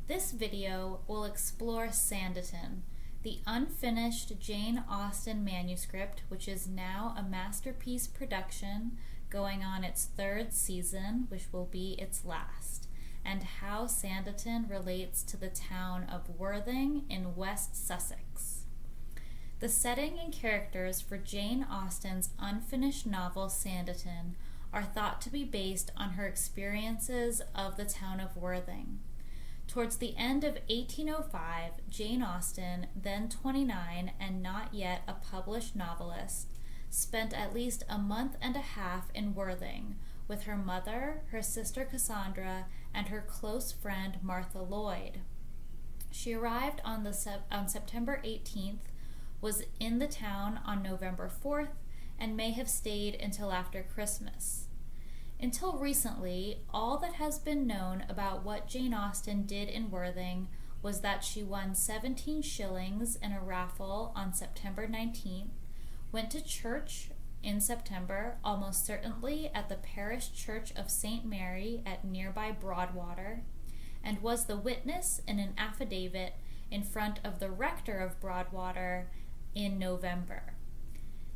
This video will explore Sanditon, the unfinished Jane Austen manuscript, which is now a masterpiece production going on its third season, which will be its last, and how Sanditon relates to the town of Worthing in West Sussex. The setting and characters for Jane Austen's unfinished novel Sanditon are thought to be based on her experiences of the town of Worthing. Towards the end of 1805, Jane Austen, then 29 and not yet a published novelist, spent at least a month and a half in Worthing with her mother, her sister Cassandra, and her close friend Martha Lloyd. She arrived on September 18th, was in the town on November 4th, and may have stayed until after Christmas. Until recently, all that has been known about what Jane Austen did in Worthing was that she won 17 shillings in a raffle on September 19th, went to church in September, almost certainly at the parish church of St. Mary at nearby Broadwater, and was the witness in an affidavit in front of the rector of Broadwater in November.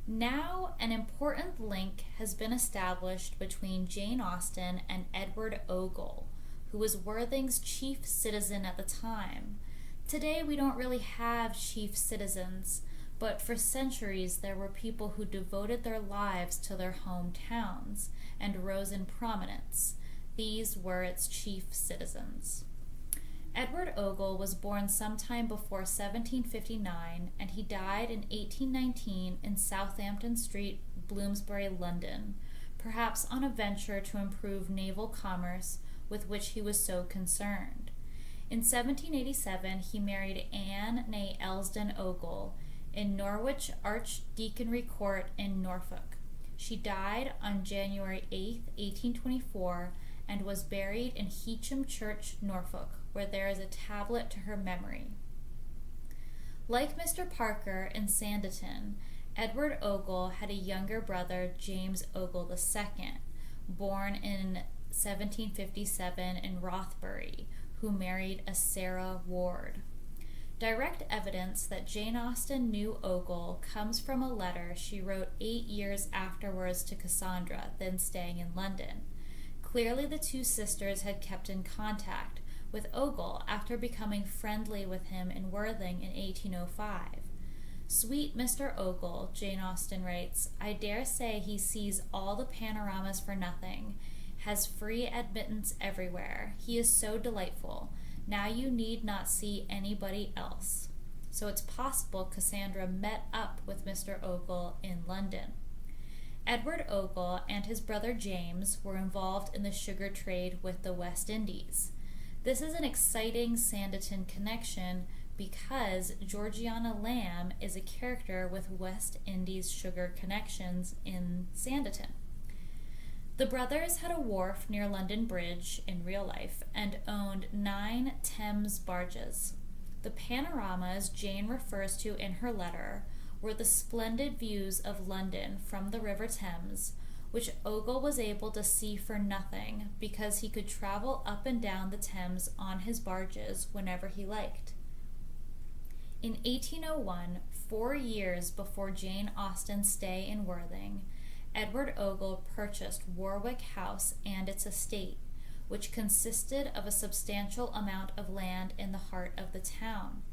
Now, an important link has been established between Jane Austen and Edward Ogle, who was Worthing's chief citizen at the time. Today, we don't really have chief citizens, but for centuries there were people who devoted their lives to their hometowns and rose in prominence. These were its chief citizens. Edward Ogle was born sometime before 1759, and he died in 1819 in Southampton Street, Bloomsbury, London, perhaps on a venture to improve naval commerce with which he was so concerned. In 1787, he married Anne née Elsdon Ogle in Norwich Archdeaconry Court in Norfolk. She died on January 8, 1824, and was buried in Heacham Church, Norfolk, where there is a tablet to her memory. Like Mr. Parker in Sanditon, Edward Ogle had a younger brother, James Ogle II, born in 1757 in Rothbury, who married a Sarah Ward. Direct evidence that Jane Austen knew Ogle comes from a letter she wrote 8 years afterwards to Cassandra, then staying in London. Clearly, the two sisters had kept in contact with Ogle after becoming friendly with him in Worthing in 1805. "Sweet Mr. Ogle," Jane Austen writes, "I dare say he sees all the panoramas for nothing, has free admittance everywhere. He is so delightful. Now you need not see anybody else." So it's possible Cassandra met up with Mr. Ogle in London. Edward Ogle and his brother James were involved in the sugar trade with the West Indies. This is an exciting Sanditon connection because Georgiana Lamb is a character with West Indies sugar connections in Sanditon. The brothers had a wharf near London Bridge in real life and owned 9 Thames barges. The panoramas Jane refers to in her letter were the splendid views of London from the River Thames, which Ogle was able to see for nothing because he could travel up and down the Thames on his barges whenever he liked. In 1801, 4 years before Jane Austen's stay in Worthing, Edward Ogle purchased Warwick House and its estate, which consisted of a substantial amount of land in the heart of the town.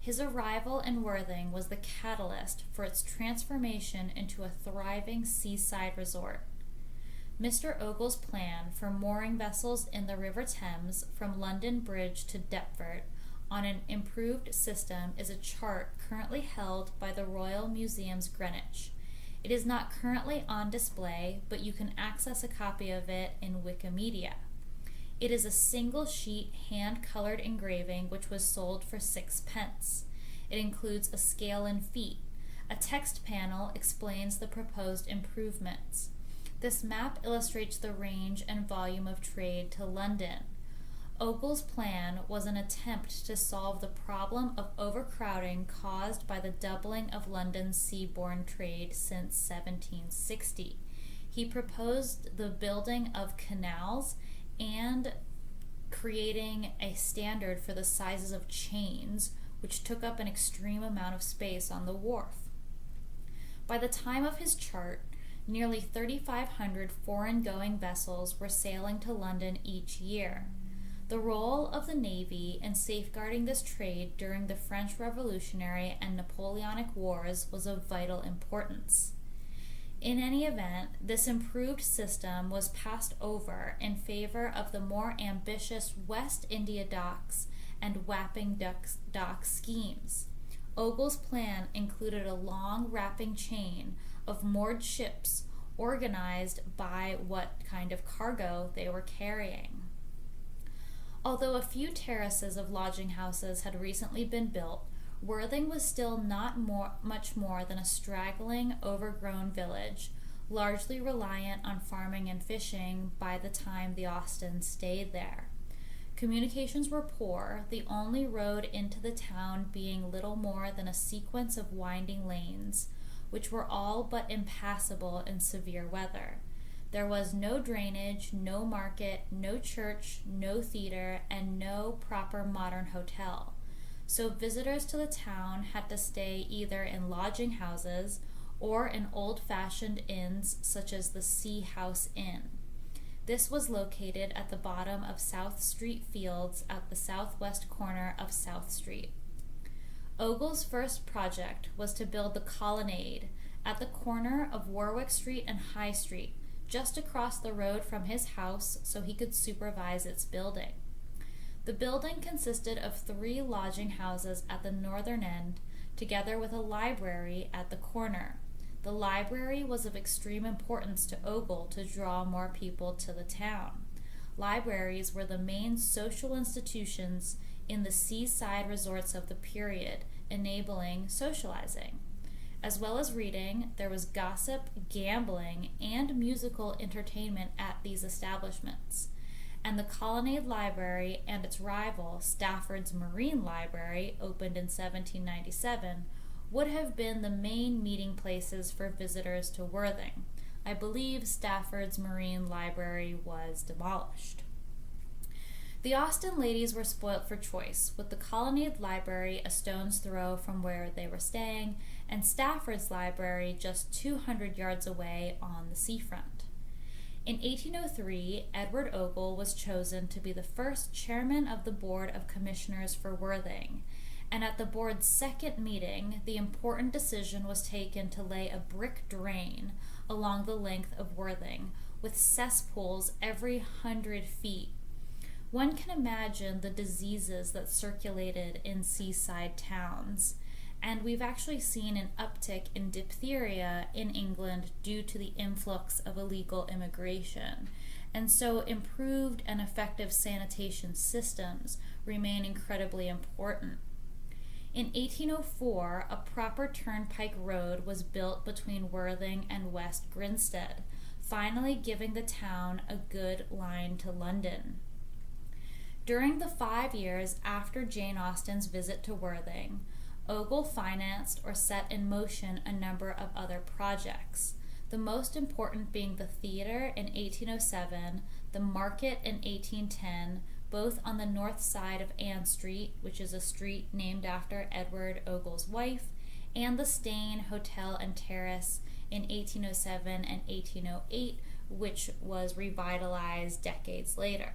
His arrival in Worthing was the catalyst for its transformation into a thriving seaside resort. Mr. Ogle's plan for mooring vessels in the River Thames from London Bridge to Deptford on an improved system is a chart currently held by the Royal Museums, Greenwich. It is not currently on display, but you can access a copy of it in Wikimedia. It is a single-sheet hand-colored engraving which was sold for 6 pence. It includes a scale in feet. A text panel explains the proposed improvements. This map illustrates the range and volume of trade to London. Ogle's plan was an attempt to solve the problem of overcrowding caused by the doubling of London's seaborne trade since 1760. He proposed the building of canals and creating a standard for the sizes of chains, which took up an extreme amount of space on the wharf. By the time of his chart, nearly 3,500 foreign-going vessels were sailing to London each year. The role of the Navy in safeguarding this trade during the French Revolutionary and Napoleonic Wars was of vital importance. In any event, this improved system was passed over in favor of the more ambitious West India Docks and Wapping Dock schemes. Ogle's plan included a long wrapping chain of moored ships organized by what kind of cargo they were carrying. Although a few terraces of lodging houses had recently been built, Worthing was still not much more than a straggling, overgrown village, largely reliant on farming and fishing by the time the Austens stayed there. Communications were poor, the only road into the town being little more than a sequence of winding lanes, which were all but impassable in severe weather. There was no drainage, no market, no church, no theater, and no proper modern hotel. So visitors to the town had to stay either in lodging houses or in old-fashioned inns such as the Sea House Inn. This was located at the bottom of South Street Fields at the southwest corner of South Street. Ogle's first project was to build the Colonnade at the corner of Warwick Street and High Street, just across the road from his house so he could supervise its building. The building consisted of 3 lodging houses at the northern end, together with a library at the corner. The library was of extreme importance to Ogle to draw more people to the town. Libraries were the main social institutions in the seaside resorts of the period, enabling socializing. As well as reading, there was gossip, gambling, and musical entertainment at these establishments. And the Colonnade Library and its rival, Stafford's Marine Library, opened in 1797, would have been the main meeting places for visitors to Worthing. I believe Stafford's Marine Library was demolished. The Austen ladies were spoilt for choice, with the Colonnade Library a stone's throw from where they were staying, and Stafford's Library just 200 yards away on the seafront. In 1803, Edward Ogle was chosen to be the first chairman of the Board of Commissioners for Worthing, and at the board's second meeting, the important decision was taken to lay a brick drain along the length of Worthing, with cesspools every 100 feet. One can imagine the diseases that circulated in seaside towns, and we've actually seen an uptick in diphtheria in England due to the influx of illegal immigration. And so improved and effective sanitation systems remain incredibly important. In 1804, a proper turnpike road was built between Worthing and West Grinstead, finally giving the town a good line to London. During the 5 years after Jane Austen's visit to Worthing, Ogle financed or set in motion a number of other projects, the most important being the theater in 1807, the market in 1810, both on the north side of Ann Street, which is a street named after Edward Ogle's wife, and the Stane Hotel and Terrace in 1807 and 1808, which was revitalized decades later.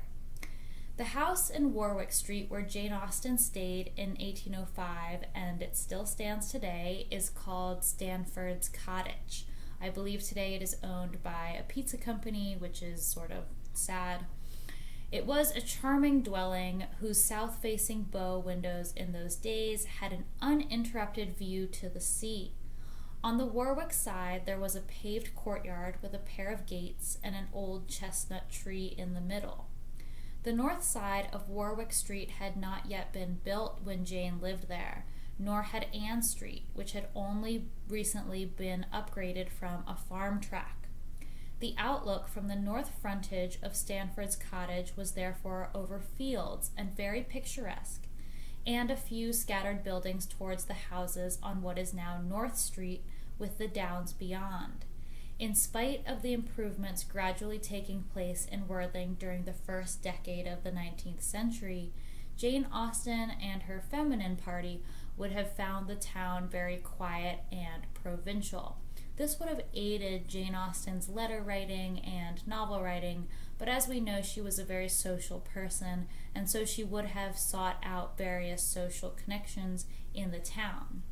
The house in Warwick Street where Jane Austen stayed in 1805, and it still stands today, is called Stanford's Cottage. I believe today it is owned by a pizza company, which is sort of sad. It was a charming dwelling whose south-facing bow windows in those days had an uninterrupted view to the sea. On the Warwick side, there was a paved courtyard with a pair of gates and an old chestnut tree in the middle. The north side of Warwick Street had not yet been built when Jane lived there, nor had Ann Street, which had only recently been upgraded from a farm track. The outlook from the north frontage of Stanford's Cottage was therefore over fields and very picturesque, and a few scattered buildings towards the houses on what is now North Street with the downs beyond. In spite of the improvements gradually taking place in Worthing during the first decade of the 19th century, Jane Austen and her feminine party would have found the town very quiet and provincial. This would have aided Jane Austen's letter writing and novel writing, but as we know, she was a very social person, and so she would have sought out various social connections in the town.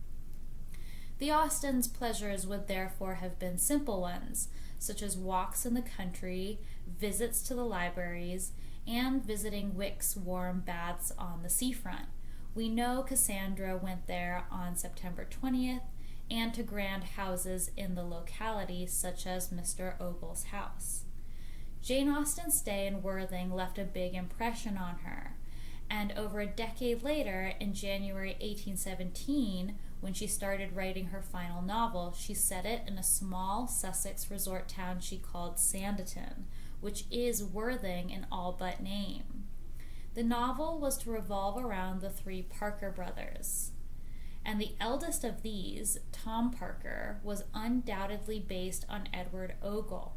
The Austens' pleasures would therefore have been simple ones, such as walks in the country, visits to the libraries, and visiting Wick's warm baths on the seafront. We know Cassandra went there on September 20th, and to grand houses in the locality, such as Mr. Ogle's house. Jane Austen's stay in Worthing left a big impression on her, and over a decade later, in January 1817, when she started writing her final novel, she set it in a small Sussex resort town she called Sanditon, which is Worthing in all but name. The novel was to revolve around the three Parker brothers, and the eldest of these, Tom Parker, was undoubtedly based on Edward Ogle.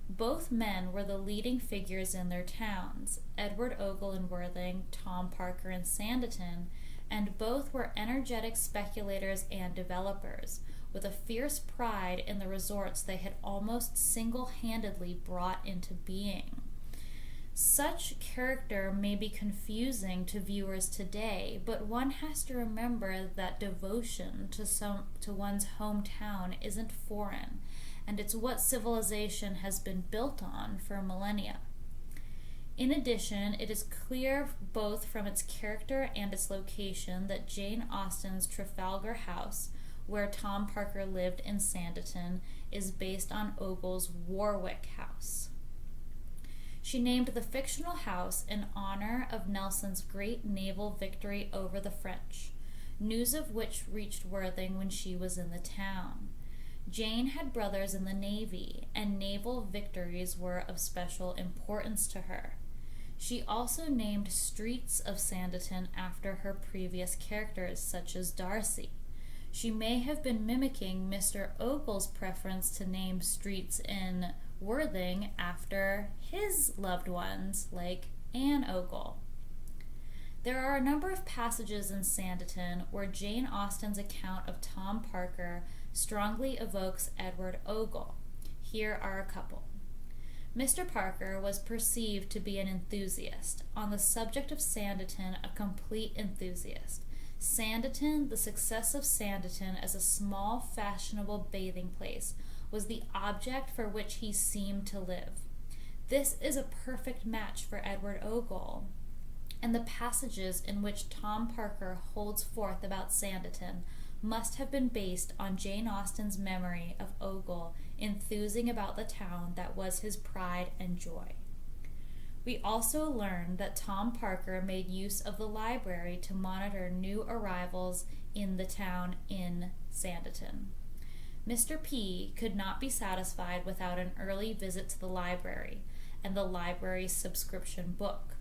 Both men were the leading figures in their towns, Edward Ogle in Worthing, Tom Parker in Sanditon, and both were energetic speculators and developers, with a fierce pride in the resorts they had almost single-handedly brought into being. Such character may be confusing to viewers today, but one has to remember that devotion to one's hometown isn't foreign, and it's what civilization has been built on for millennia. In addition, it is clear both from its character and its location that Jane Austen's Trafalgar House, where Tom Parker lived in Sanditon, is based on Ogle's Warwick House. She named the fictional house in honor of Nelson's great naval victory over the French, news of which reached Worthing when she was in the town. Jane had brothers in the Navy, and naval victories were of special importance to her. She also named streets of Sanditon after her previous characters, such as Darcy. She may have been mimicking Mr. Ogle's preference to name streets in Worthing after his loved ones, like Anne Ogle. There are a number of passages in Sanditon where Jane Austen's account of Tom Parker strongly evokes Edward Ogle. Here are a couple. Mr. Parker was perceived to be an enthusiast. On the subject of Sanditon, a complete enthusiast. Sanditon, the success of Sanditon as a small, fashionable bathing place, was the object for which he seemed to live. This is a perfect match for Edward Ogle, and the passages in which Tom Parker holds forth about Sanditon must have been based on Jane Austen's memory of Ogle enthusing about the town that was his pride and joy. We also learn that Tom Parker made use of the library to monitor new arrivals in the town in Sanditon. Mr. P. could not be satisfied without an early visit to the library and the library's subscription book.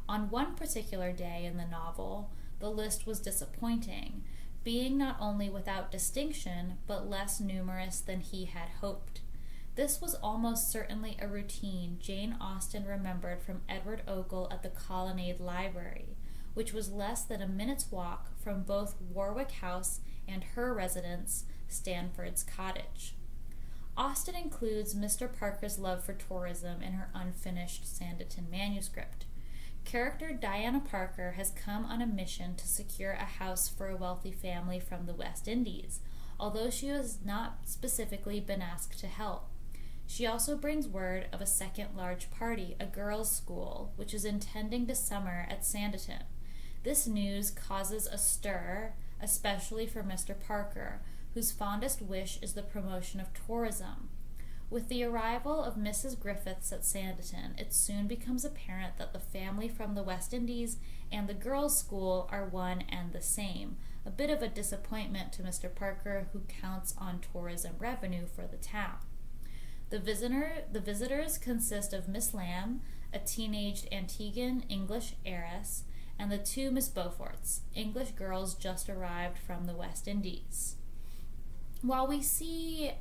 On one particular day in the novel, the list was disappointing, being not only without distinction, but less numerous than he had hoped. This was almost certainly a routine Jane Austen remembered from Edward Ogle at the Colonnade Library, which was less than a minute's walk from both Warwick House and her residence, Stanford's Cottage. Austen includes Mr. Parker's love for tourism in her unfinished Sanditon manuscript. Character Diana Parker has come on a mission to secure a house for a wealthy family from the West Indies, although she has not specifically been asked to help. She also brings word of a second large party, a girls' school, which is intending to summer at Sanditon. This news causes a stir, especially for Mr. Parker, whose fondest wish is the promotion of tourism. With the arrival of Mrs. Griffiths at Sanditon, it soon becomes apparent that the family from the West Indies and the girls' school are one and the same, a bit of a disappointment to Mr. Parker, who counts on tourism revenue for the town. The visitors consist of Miss Lamb, a teenaged Antiguan English heiress, and the two Miss Beauforts, English girls just arrived from the West Indies. While we see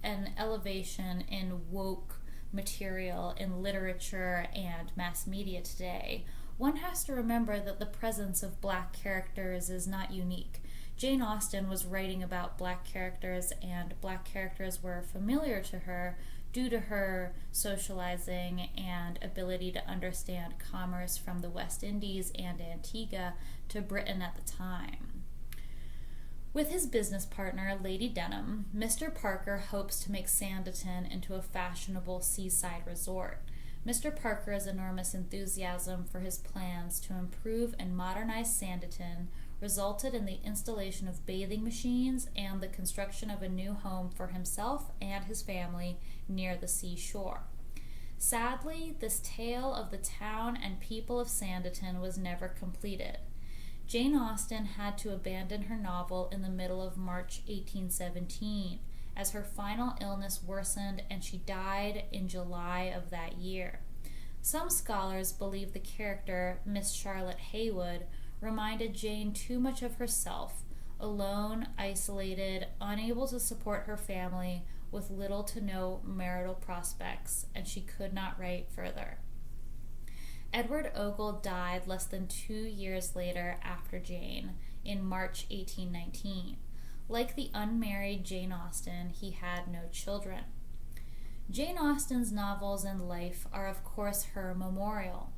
an elevation in woke material in literature and mass media today, one has to remember that the presence of Black characters is not unique. Jane Austen was writing about Black characters, and Black characters were familiar to her due to her socializing and ability to understand commerce from the West Indies and Antigua to Britain at the time. With his business partner, Lady Denham, Mr. Parker hopes to make Sanditon into a fashionable seaside resort. Mr. Parker's enormous enthusiasm for his plans to improve and modernize Sanditon resulted in the installation of bathing machines and the construction of a new home for himself and his family near the seashore. Sadly, this tale of the town and people of Sanditon was never completed. Jane Austen had to abandon her novel in the middle of March 1817 as her final illness worsened and she died in July of that year. Some scholars believe the character, Miss Charlotte Haywood, reminded Jane too much of herself, alone, isolated, unable to support her family, with little to no marital prospects, and she could not write further. Edward Ogle died less than 2 years later after Jane, in March 1819. Like the unmarried Jane Austen, he had no children. Jane Austen's novels and life are, of course, her memorial.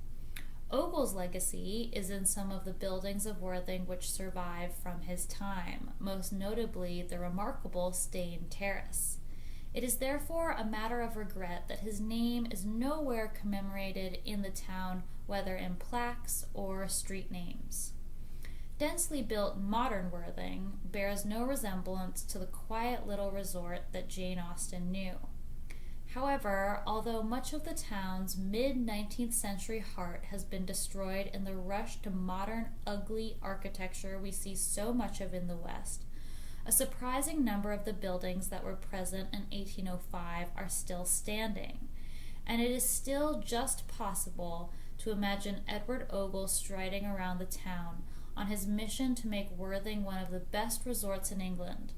Ogle's legacy is in some of the buildings of Worthing which survive from his time, most notably the remarkable Stane Terrace. It is therefore a matter of regret that his name is nowhere commemorated in the town, whether in plaques or street names. Densely built modern Worthing bears no resemblance to the quiet little resort that Jane Austen knew. However, although much of the town's mid-19th century heart has been destroyed in the rush to modern, ugly architecture we see so much of in the West, a surprising number of the buildings that were present in 1805 are still standing, and it is still just possible to imagine Edward Ogle striding around the town on his mission to make Worthing one of the best resorts in England,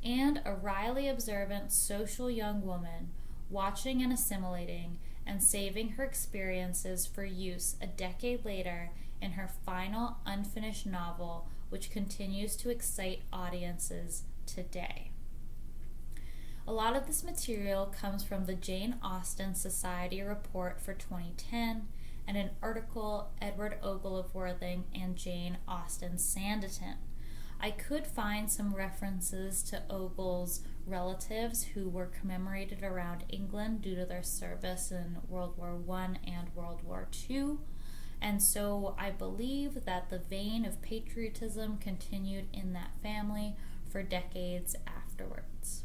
and a wryly observant social young woman watching and assimilating and saving her experiences for use a decade later in her final unfinished novel, which continues to excite audiences today. A lot of this material comes from the Jane Austen Society report for 2010 and an article, Edward Ogle of Worthing and Jane Austen Sanditon. I could find some references to Ogle's relatives who were commemorated around England due to their service in World War I and World War II, and so I believe that the vein of patriotism continued in that family for decades afterwards.